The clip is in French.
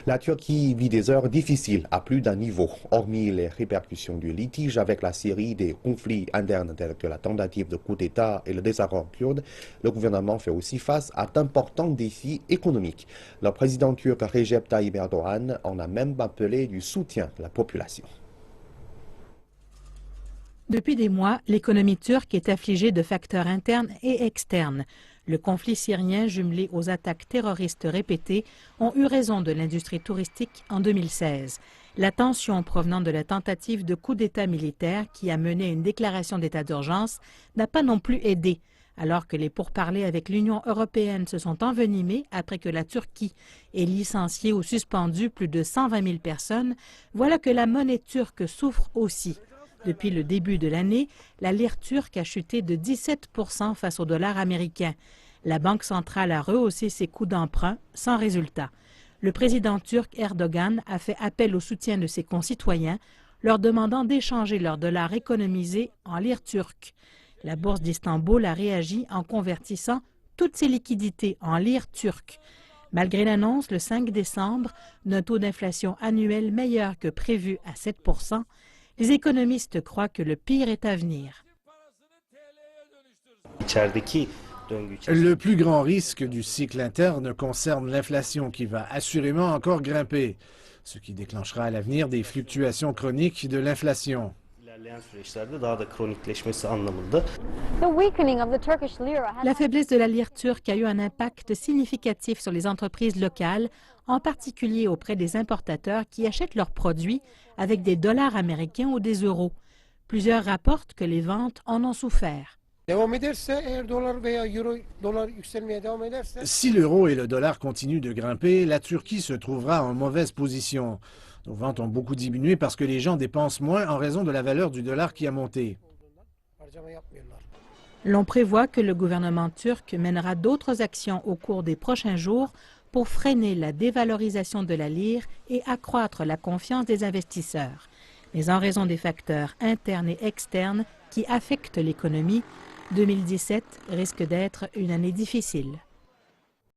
La Turquie vit des heures difficiles à plus d'un niveau. Hormis les répercussions du litige avec la Syrie, des conflits internes tels que la tentative de coup d'État et le désaccord kurde, le gouvernement fait aussi face à d'importants défis économiques. Le président turc Recep Tayyip Erdogan en a même appelé du soutien de la population. Depuis des mois, l'économie turque est affligée de facteurs internes et externes. Le conflit syrien jumelé aux attaques terroristes répétées ont eu raison de l'industrie touristique en 2016. La tension provenant de la tentative de coup d'État militaire qui a mené à une déclaration d'état d'urgence n'a pas non plus aidé, alors que les pourparlers avec l'Union européenne se sont envenimés après que la Turquie ait licencié ou suspendu plus de 120 000 personnes. Voilà que la monnaie turque souffre aussi. Depuis le début de l'année, la lire turque a chuté de 17% face au dollar américain. La Banque centrale a rehaussé ses coûts d'emprunt sans résultat. Le président turc Erdogan a fait appel au soutien de ses concitoyens, leur demandant d'échanger leurs dollars économisés en lire turque. La bourse d'Istanbul a réagi en convertissant toutes ses liquidités en lire turque. Malgré l'annonce le 5 décembre d'un taux d'inflation annuel meilleur que prévu à 7%, les économistes croient que le pire est à venir. Le plus grand risque du cycle interne concerne l'inflation qui va assurément encore grimper, ce qui déclenchera à l'avenir des fluctuations chroniques de l'inflation. La faiblesse de la lire turque a eu un impact significatif sur les entreprises locales, en particulier auprès des importateurs qui achètent leurs produits avec des dollars américains ou des euros. Plusieurs rapportent que les ventes en ont souffert. Si l'euro et le dollar continuent de grimper, la Turquie se trouvera en mauvaise position. Nos ventes ont beaucoup diminué parce que les gens dépensent moins en raison de la valeur du dollar qui a monté. L'on prévoit que le gouvernement turc mènera d'autres actions au cours des prochains jours pour freiner la dévalorisation de la lire et accroître la confiance des investisseurs. Mais en raison des facteurs internes et externes qui affectent l'économie, 2017 risque d'être une année difficile.